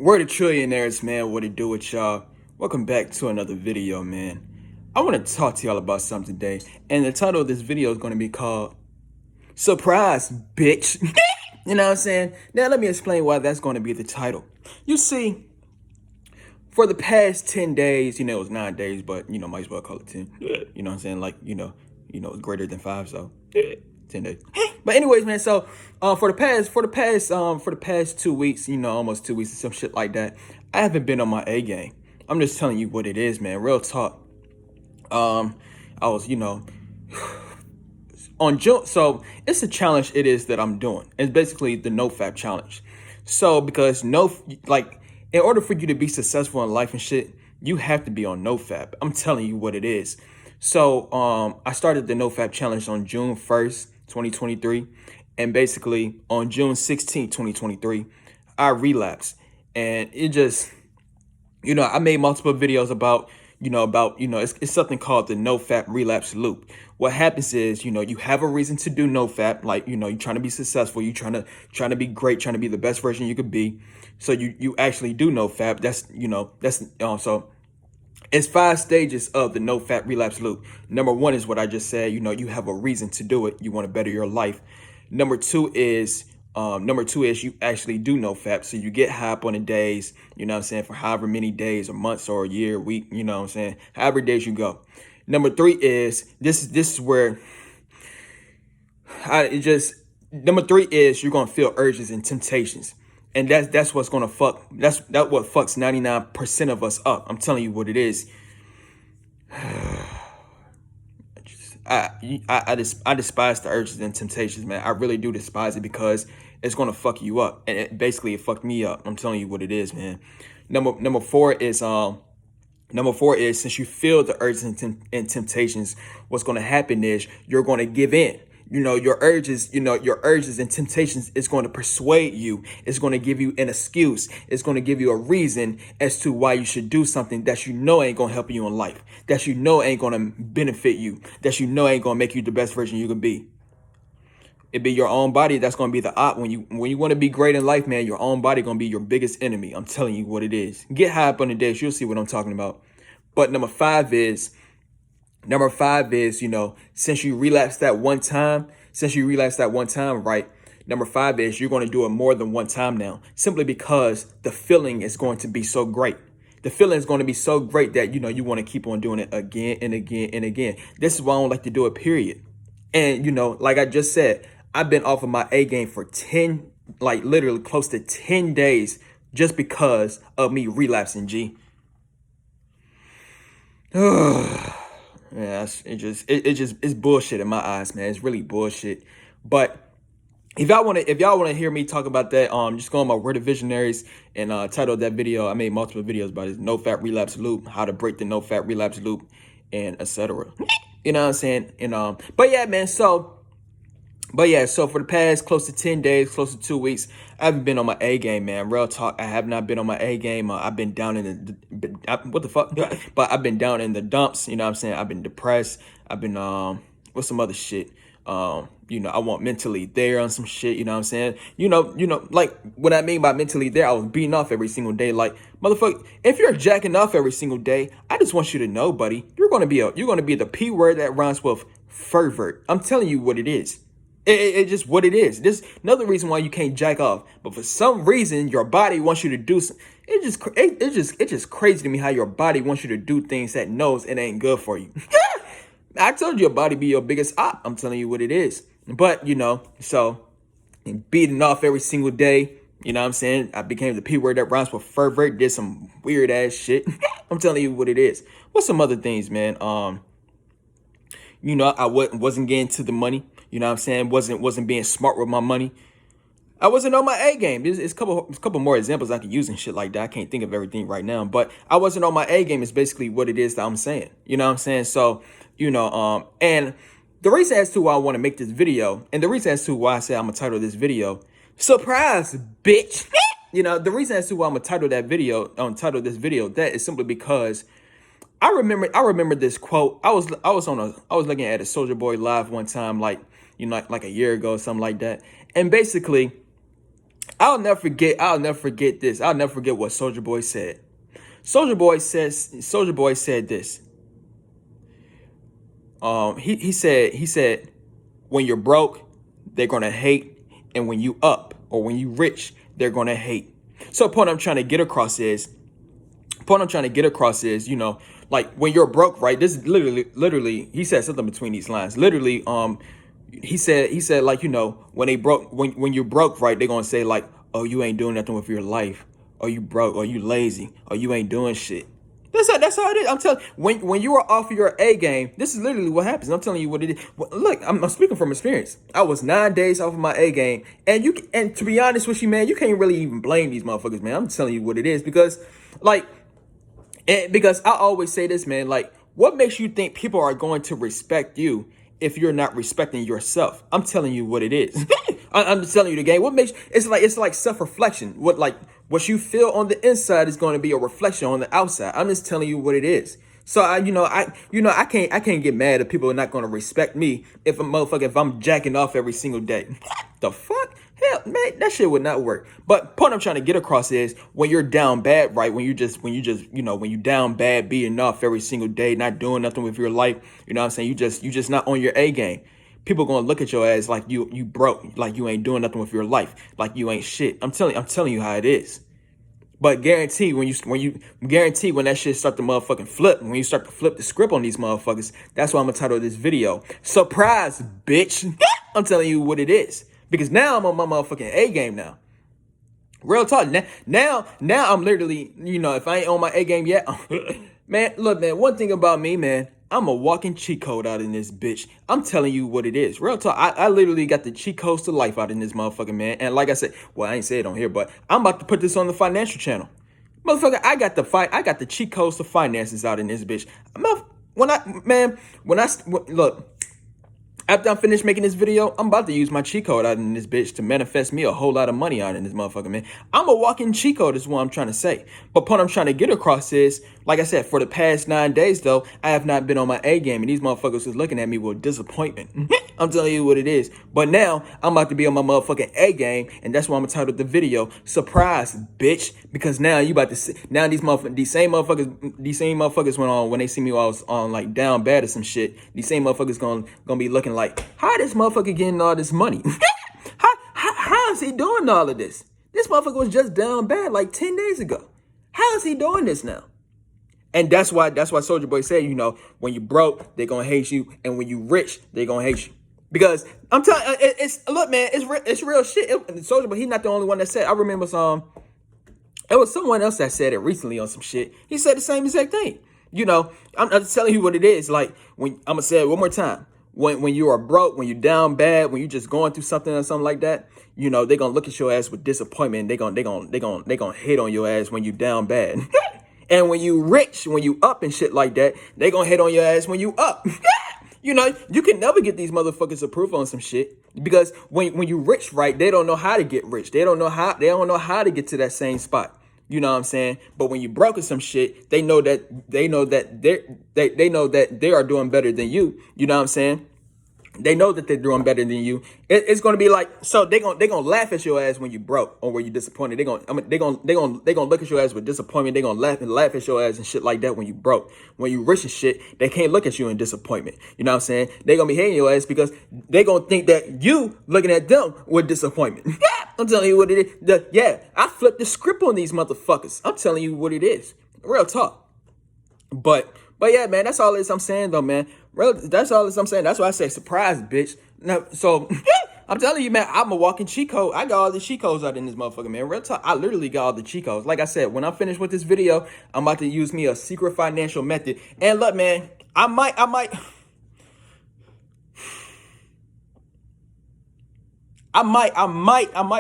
We're the trillionaires, man. What it do with y'all? Welcome back to another video, man. I want to talk to y'all about something today, and the title of this video is going to be called Surprise, bitch. You know what I'm saying? Now, let me explain why that's going to be the title. You see, for the past 10 days, it was 9 days, but, might as well call it 10. You know what I'm saying? Like, it's greater than 5, so 10 days. But anyways, man, so for the past 2 weeks, almost 2 weeks or some shit like that, I haven't been on my A game. I'm just telling you what it is, man. Real talk. I was, on June, so it's a challenge it is that I'm doing. It's basically the NoFap challenge. So because in order for you to be successful in life and shit, you have to be on NoFap. I'm telling you what it is. So I started the NoFap challenge on June 1st, 2023, and basically on June 16th, 2023, I relapsed, and it just, I made multiple videos about, it's something called the NoFap relapse loop. What happens is, you have a reason to do NoFap, like, you're trying to be successful, you're trying to be great, trying to be the best version you could be. So you actually do NoFap. So it's 5 stages of the NoFap relapse loop. Number 1 is what I just said. You have a reason to do it. You want to better your life. Number two is you actually do NoFap. So you get high up on the days, for however many days or months or a year, week, however days you go. Number 3 is this is where number 3 is you're gonna feel urges and temptations. And that's what's gonna that's what fucks 99% of us up. I'm telling you what it is. I despise the urges and temptations, man. I really do despise it because it's gonna fuck you up, and it fucked me up. I'm telling you what it is, man. Number four is since you feel the urges and temptations, what's gonna happen is you're gonna give in. Your urges and temptations is going to persuade you. It's going to give you an excuse. It's going to give you a reason as to why you should do something that ain't going to help you in life, that ain't going to benefit you, that ain't going to make you the best version you can be. It be your own body that's going to be the op. When you want to be great in life, man, your own body going to be your biggest enemy. I'm telling you what it is. Get high up on the days. You'll see what I'm talking about. But number five is, since you relapsed that one time, right? Number 5 is you're going to do it more than one time now, simply because the feeling is going to be so great. The feeling is going to be so great that, you want to keep on doing it again and again and again. This is why I don't like to do it, period. And, like I just said, I've been off of my A game for literally close to 10 days just because of me relapsing, G. Yeah, it's bullshit in my eyes, man. It's really bullshit. But if y'all want to hear me talk about that, just go on my Word of Visionaries and title of that video. I made multiple videos about it. NoFap relapse loop, how to break the NoFap relapse loop, and etc. You know what I'm saying? And but yeah, man. So for the past close to 10 days, close to 2 weeks, I haven't been on my A game, man. Real talk, I have not been on my A game. I've been down in what the fuck? But I've been down in the dumps, you know what I'm saying? I've been depressed. I've been, what's some other shit? I want mentally there on some shit, you know what I'm saying? Like what I mean by mentally there, I was beating off every single day. Like, motherfucker, if you're jacking off every single day, I just want you to know, buddy, you're gonna be the P word that rhymes with pervert. I'm telling you what it is. It's just what it is. There's another reason why you can't jack off, but for some reason your body wants you to do something. It's just crazy to me how your body wants you to do things that knows it ain't good for you. I told you your body be your biggest op. I'm telling you what it is. But so beating off every single day. You know what I'm saying? I became the P word that rhymes with pervert. Did some weird ass shit. I'm telling you what it is. What's some other things, man? I wasn't getting to the money. You know what I'm saying? Wasn't being smart with my money. I wasn't on my A game. There's a couple more examples I could use and shit like that. I can't think of everything right now, but I wasn't on my A game is basically what it is that I'm saying. You know what I'm saying? So, and the reason as to why I want to make this video, and the reason as to why I say I'm gonna title this video, Surprise, bitch. The reason as to why I'm gonna title this video, that is simply because I remember this quote. I was looking at a Soulja Boy live one time, like a year ago, something like that. And basically, I'll never forget this. I'll never forget what Soldier Boy said. Soldier Boy said this. He said, when you're broke, they're gonna hate, and when you up or when you rich, they're gonna hate. So the point I'm trying to get across is, you know, like when you're broke, right? This is literally, he said something between these lines. Literally, he said like, you know, when you're broke, right? They're gonna say like, oh, you ain't doing nothing with your life, or you broke, or you lazy, or you ain't doing shit. That's how it is. I'm telling you, when you are off of your A game, this is literally what happens. I'm telling you what it is. Look, I'm speaking from experience. I was 9 days off of my A game, and to be honest with you, man, you can't really even blame these motherfuckers, man. I'm telling you what it is because, like, because I always say this, man. Like, what makes you think people are going to respect you if you're not respecting yourself? I'm telling you what it is. I'm just telling you the game. What makes it's like self-reflection. What you feel on the inside is going to be a reflection on the outside. I'm just telling you what it is. So I can't get mad if people are not going to respect me if I'm jacking off every single day. The fuck? Hell, man, that shit would not work. But point I'm trying to get across is when you're down bad, right? When you down bad, beating off every single day, not doing nothing with your life, you know what I'm saying? You just not on your A game. People gonna look at your ass like you broke, like you ain't doing nothing with your life, like you ain't shit. I'm telling you how it is. But guarantee when that shit start to motherfucking flip, when you start to flip the script on these motherfuckers, that's why I'm gonna title this video Surprise, bitch. I'm telling you what it is. Because now I'm on my motherfucking A game now. Real talk. Now I'm literally, you know, if I ain't on my A game yet, man, look, man, one thing about me, man, I'm a walking cheat code out in this bitch. I'm telling you what it is. Real talk. I literally got the cheat codes to life out in this motherfucker, man. And like I said, well, I ain't say it on here, but I'm about to put this on the financial channel. Motherfucker, I got the cheat codes to finances out in this bitch. Look, after I'm finished making this video, I'm about to use my cheat code out in this bitch to manifest me a whole lot of money out in this motherfucker, man. I'm a walking cheat code is what I'm trying to say. But point I'm trying to get across is, like I said, for the past 9 days, though, I have not been on my A game, and these motherfuckers is looking at me with disappointment. I'm telling you what it is. But now, I'm about to be on my motherfucking A game, and that's why I'm titled the video, Surprise, bitch. Because now you about to see, now these same motherfuckers went on, when they see me while I was on, like, down bad or some shit, these same motherfuckers gonna be looking like, how this motherfucker getting all this money? how is he doing all of this? This motherfucker was just down bad like 10 days ago. How is he doing this now? And that's why Soulja Boy said, you know, when you broke, they're gonna hate you, and when you rich, they're gonna hate you. Because I'm telling, look, man, it's real shit. Soulja Boy, he's not the only one that said. I remember it was someone else that said it recently on some shit. He said the same exact thing. You know, I'm just telling you what it is. Like, when I'm gonna say it one more time. When you are broke, when you're down bad, when you're just going through something or something like that, you know, they're gonna look at your ass with disappointment. They're gonna hate on your ass when you down bad. And when you rich, when you up and shit like that, they gonna hate on your ass when you up. You know, you can never get these motherfuckers approval on some shit, because when you rich, right, they don't know how to get rich. They don't know how to get to that same spot. You know what I'm saying? But when you broke or some shit, they know that they are doing better than you. You know what I'm saying? They know that they're doing better than you. It's gonna be like, so they gonna laugh at your ass when you broke or when you disappointed. They gonna look at your ass with disappointment. They gonna laugh at your ass and shit like that when you broke. When you rich and shit, they can't look at you in disappointment. You know what I'm saying? They gonna be hating your ass because they gonna think that you looking at them with disappointment. I'm telling you what it is. I flipped the script on these motherfuckers. I'm telling you what it is. Real talk. But yeah, man, that's all I'm saying though, man. That's all I'm saying. That's why I say surprise, bitch. Now, so I'm telling you, man, I'm a walking cheat code. I got all the cheat codes out in this motherfucker, man. Real talk. I literally got all the cheat codes. Like I said, when I'm finished with this video, I'm about to use me a secret financial method. And look, man, I might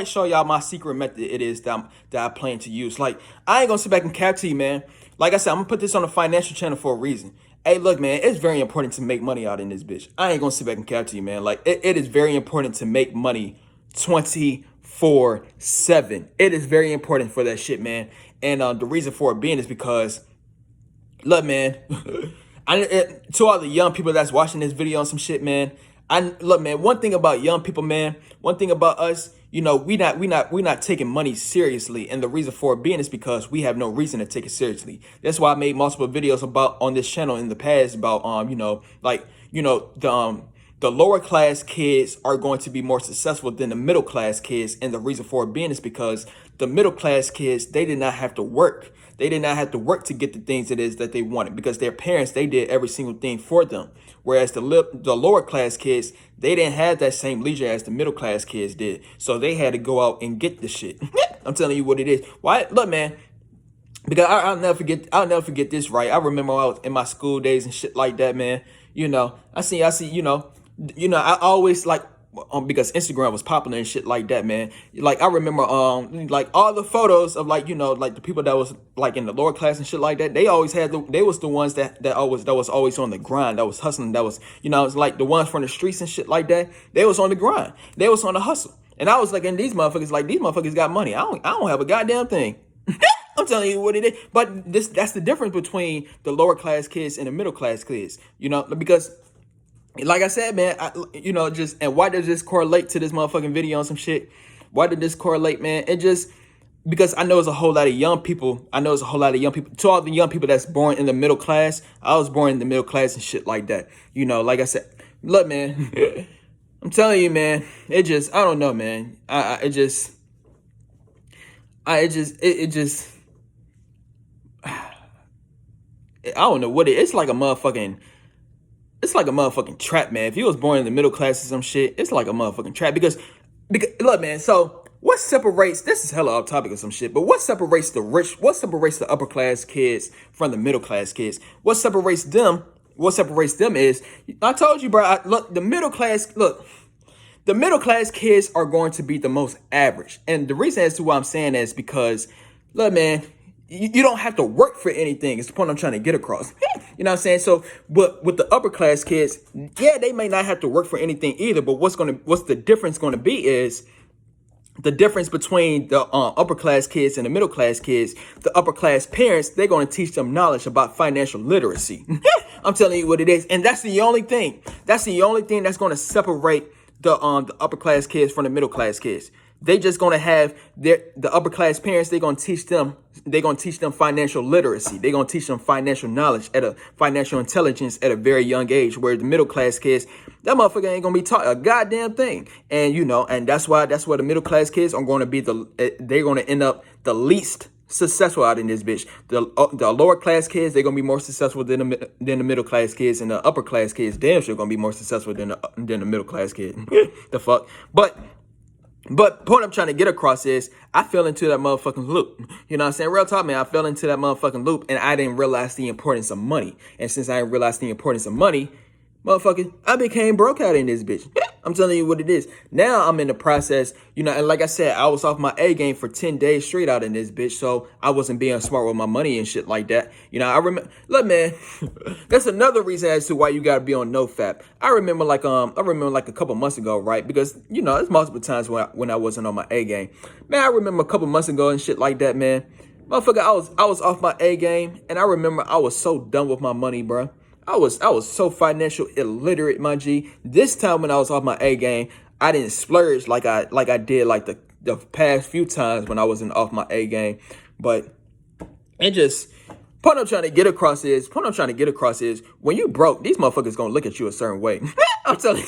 show y'all my secret method it is that I plan to use. Like, I ain't gonna sit back and cap to you, man. Like I said, I'm gonna put this on the financial channel for a reason. Hey, look, man, it's very important to make money out in this bitch. I ain't gonna sit back and cap to you, man. Like, it is very important to make money 24/7. It is very important for that shit, man. And the reason for it being is because, look, man, to all the young people that's watching this video on some shit, man, look, man, one thing about young people, man, one thing about us, you know, we not taking money seriously, and the reason for it being is because we have no reason to take it seriously. That's why I made multiple videos about on this channel in the past about you know, like, you know, the lower class kids are going to be more successful than the middle class kids, and the reason for it being is because the middle class kids, they did not have to work. They did not have to work to get the things it is that they wanted, because their parents, they did every single thing for them. Whereas the lower class kids, they didn't have that same leisure as the middle class kids did. So they had to go out and get the shit. I'm telling you what it is. Why? Look, man, because I'll never forget this, right? I remember when I was in my school days and shit like that, man. You know, I see, I always like, because Instagram was popular and shit like that, man. Like I remember, like all the photos of, like, you know, like the people that was like in the lower class and shit like that. They always had they was the ones that was always on the grind, that was hustling, that was, you know, it's like the ones from the streets and shit like that. They was on the grind, they was on the hustle, and I was like, and these motherfuckers got money. I don't have a goddamn thing. I'm telling you what it is. But that's the difference between the lower class kids and the middle class kids, you know, because, like I said, man, you know, just, and why does this correlate to this motherfucking video on some shit? Why did this correlate, man? It just, because I know there's a whole lot of young people. To all the young people that's born in the middle class. I was born in the middle class and shit like that. You know, like I said, look, man, I'm telling you, man, it just, I don't know, man. I don't know what it's like a motherfucking, it's like a motherfucking trap, man. If you was born in the middle class or some shit, it's like a motherfucking trap. Because look, man, so what separates, this is hella off topic or some shit, but what separates the rich, what separates the upper class kids from the middle class kids? What separates them is, I told you, bro, the middle class kids are going to be the most average. And the reason as to why I'm saying that is because, look, man, you don't have to work for anything. It's the point I'm trying to get across. You know what I'm saying? So, but with the upper class kids, yeah, they may not have to work for anything either. But what's the difference going to be is the difference between the upper class kids and the middle class kids. The upper class parents, they're going to teach them knowledge about financial literacy. I'm telling you what it is, and that's the only thing. That's the only thing that's going to separate the upper class kids from the middle class kids. They just gonna have the upper class parents. They're gonna teach them financial literacy. They're gonna teach them financial knowledge, financial intelligence at a very young age. Where the middle class kids, that motherfucker ain't gonna be taught a goddamn thing. And you know, and that's why the middle class kids are gonna be they're gonna end up the least successful out in this bitch. The lower class kids, they're gonna be more successful than the middle class kids, and the upper class kids damn sure gonna be more successful than the middle class kid. The fuck, But point I'm trying to get across is I fell into that motherfucking loop. You know what I'm saying? Real talk, man. I fell into that motherfucking loop, and I didn't realize the importance of money. And since I didn't realize the importance of money, motherfucker, I became broke out in this bitch. I'm telling you what it is. Now I'm in the process, you know, and like I said, I was off my A game for 10 days straight out in this bitch. So I wasn't being smart with my money and shit like that. You know, I remember, look, man, that's another reason as to why you gotta be on NoFap. I remember like a couple months ago, right? Because, you know, there's multiple times when I wasn't on my A game. Man, I remember a couple months ago and shit like that, man. Motherfucker, I was off my A game, and I remember I was so done with my money, bro. I was so financial illiterate, my G. This time when I was off my A game, I didn't splurge like I did like the past few times when I wasn't off my A game. But it just, point I'm trying to get across is when you broke, these motherfuckers gonna look at you a certain way. I'm telling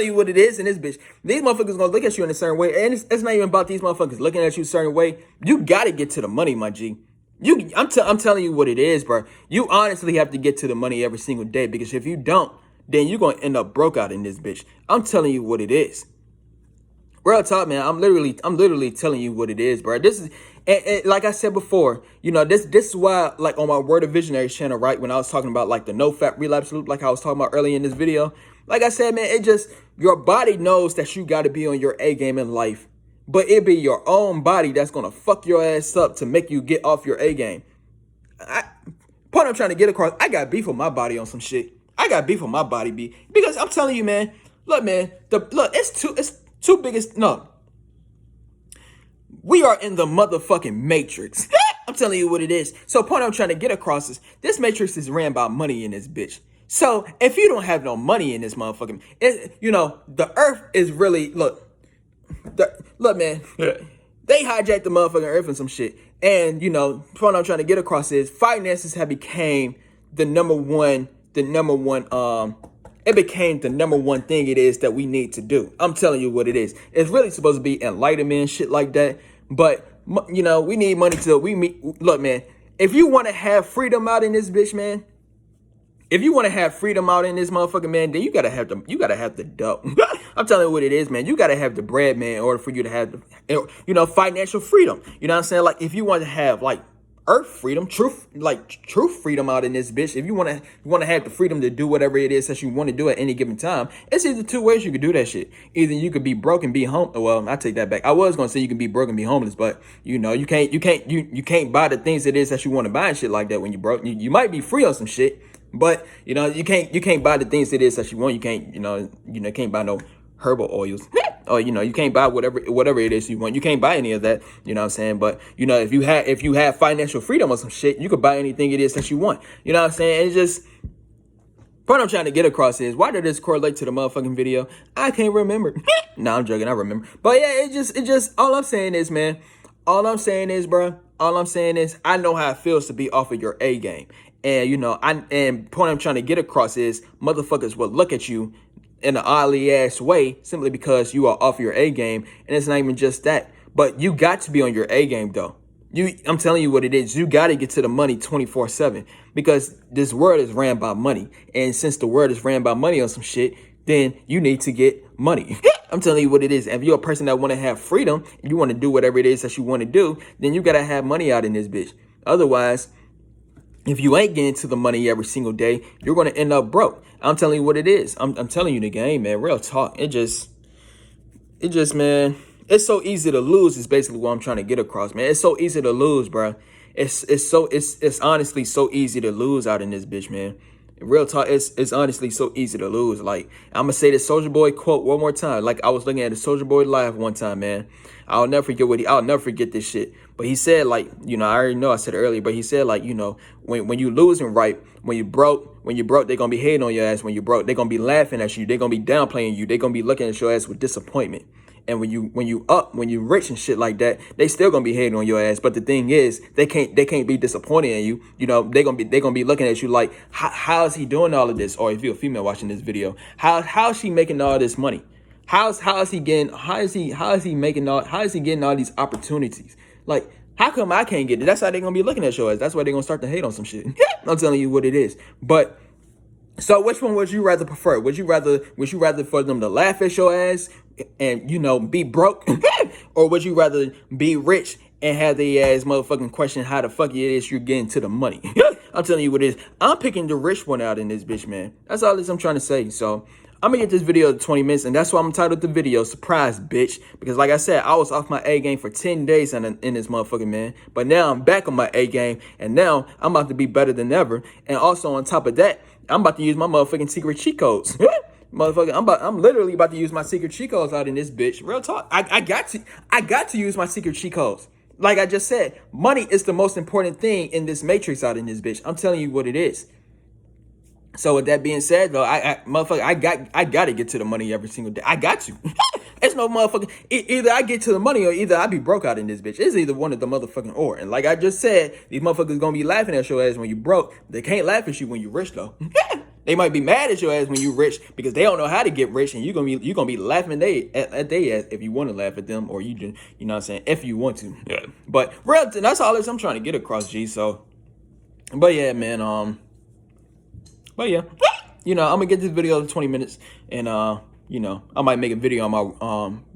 you what it is in this bitch. These motherfuckers gonna look at you in a certain way, and it's not even about these motherfuckers looking at you a certain way. You gotta get to the money, my G. I'm telling you what it is, bro. You honestly have to get to the money every single day, because if you don't, then you're going to end up broke out in this bitch. I'm telling you what it is. Real talk, man. I'm literally telling you what it is, bro. This is, and like I said before, you know, this is why, like on my Word of Visionaries channel, right, when I was talking about like the NoFap relapse loop, like I was talking about earlier in this video, like I said, man, it just, your body knows that you got to be on your A game in life. But it be your own body that's going to fuck your ass up to make you get off your A game. Point I'm trying to get across, I got beef with my body on some shit. I got beef with my body, B. Because I'm telling you, man, look, man, it's two biggest, no. We are in the motherfucking matrix. I'm telling you what it is. So point I'm trying to get across is, this matrix is ran by money in this bitch. So if you don't have no money in this motherfucking, you know, the earth is really, look, look, man, they hijacked the motherfucking earth and some shit. And, you know, what I'm trying to get across is finances have became the number one, it became the number one thing it is that we need to do. I'm telling you what it is. It's really supposed to be enlightenment and shit like that. But, you know, we need money to, look, man, if you want to have freedom out in this bitch, man, if you want to have freedom out in this motherfucker, man, then you gotta have the dough. I'm telling you what it is, man. You gotta have the bread, man, in order for you to have the, you know, financial freedom. You know what I'm saying? Like, if you want to have like earth freedom, truth freedom out in this bitch. If you want to have the freedom to do whatever it is that you want to do at any given time, it's either two ways you could do that shit. Either you could be broke and be home. Well, I take that back. I was gonna say you can be broke and be homeless, but you know you can't buy the things it is that you want to buy and shit like that when you broke. You might be free on some shit. But you know you can't buy the things it is that you want. You can't buy no herbal oils, or you know you can't buy whatever it is you want. You can't buy any of that. You know what I'm saying? But you know if you have financial freedom or some shit, you could buy anything it is that you want. You know what I'm saying? It's just what I'm trying to get across is why did this correlate to the motherfucking video? I can't remember. No, I'm joking. I remember. But yeah, it just all I'm saying is, man. All I'm saying is, bro. All I'm saying is I know how it feels to be off of your A game. And, you know, point I'm trying to get across is motherfuckers will look at you in an oddly ass way simply because you are off your A game. And it's not even just that. But you got to be on your A game, though. I'm telling you what it is. You got to get to the money 24/7 because this world is ran by money. And since the world is ran by money on some shit, then you need to get money. I'm telling you what it is. If you're a person that want to have freedom, and you want to do whatever it is that you want to do, then you got to have money out in this bitch. Otherwise, if you ain't getting to the money every single day, you're going to end up broke. I'm telling you what it is. I'm telling you the game, man. Real talk. It just, man, it's so easy to lose is basically what I'm trying to get across, man. It's so easy to lose, bro. It's honestly so easy to lose out in this bitch, man. Real talk, it's honestly so easy to lose. Like, I'm gonna say the Soulja Boy quote one more time. Like, I was looking at the Soulja Boy live one time, man. I'll never forget this shit. But he said, like, you know, I already know I said it earlier, but he said, like, you know, when you losing, right, when you broke, they're gonna be hating on your ass. When you broke, they're gonna be laughing at you. They're gonna be downplaying you. They're gonna be looking at your ass with disappointment. And when you rich and shit like that, they still gonna be hating on your ass. But the thing is, they can't be disappointed in you. You know, they're gonna be looking at you like, how is he doing all of this? Or if you're a female watching this video, how is she making all this money? How is he getting all these opportunities? Like, how come I can't get it? That's how they're gonna be looking at your ass. That's why they're gonna start to hate on some shit. I'm telling you what it is. But so which one would you rather prefer? Would you rather for them to laugh at your ass and, you know, be broke? Or would you rather be rich and have the ass motherfucking question how the fuck it is you're getting to the money? I'm telling you what it is. I'm picking the rich one out in this bitch, man. That's all I'm trying to say. So I'm gonna get this video to 20 minutes, and that's why I'm titled the video Surprise, bitch. Because like I said, I was off my A game for 10 days in this motherfucking, man. But now I'm back on my A game, and now I'm about to be better than ever. And also on top of that, I'm about to use my motherfucking secret cheat codes. Motherfucker, I'm literally about to use my secret cheat codes out in this bitch. Real talk. I got to use my secret cheat codes. Like I just said, money is the most important thing in this matrix out in this bitch. I'm telling you what it is. So with that being said, though, I got to get to the money every single day. I got to. It's no motherfucking, either I get to the money or either I be broke out in this bitch. It's either one of the motherfucking or. And like I just said, these motherfuckers gonna be laughing at your ass when you broke. They can't laugh at you when you rich, though. They might be mad at your ass when you rich because they don't know how to get rich, and you're gonna be laughing at they ass if you want to laugh at them, or you just, you know what I'm saying, if you want to. Yeah. But real, that's all I'm trying to get across, G. So, but yeah, man. But yeah, you know, I'm gonna get this video to 20 minutes, and you know, I might make a video on my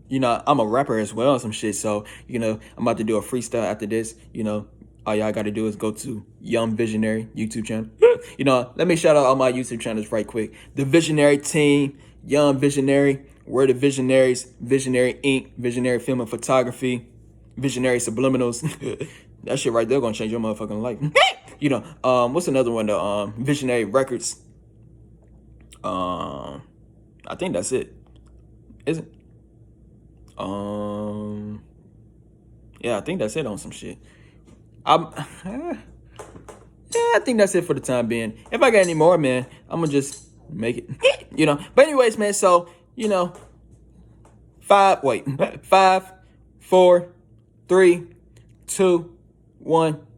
you know, I'm a rapper as well, some shit. So, you know, I'm about to do a freestyle after this. You know, all y'all got to do is go to Young Visionary YouTube channel. You know, let me shout out all my YouTube channels right quick. The Visionary Team, Young Visionary, Word of Visionaries, Visionary Inc., Visionary Film and Photography, Visionary Subliminals. That shit right there gonna change your motherfucking life. You know, what's another one? The Visionary Records. I think that's it. Is it? Yeah, I think that's it on some shit. Yeah, I think that's it for the time being. If I got any more, man, I'm gonna just make it. You know. But anyways, man, so, you know, 5, 4, 3, 2, 1.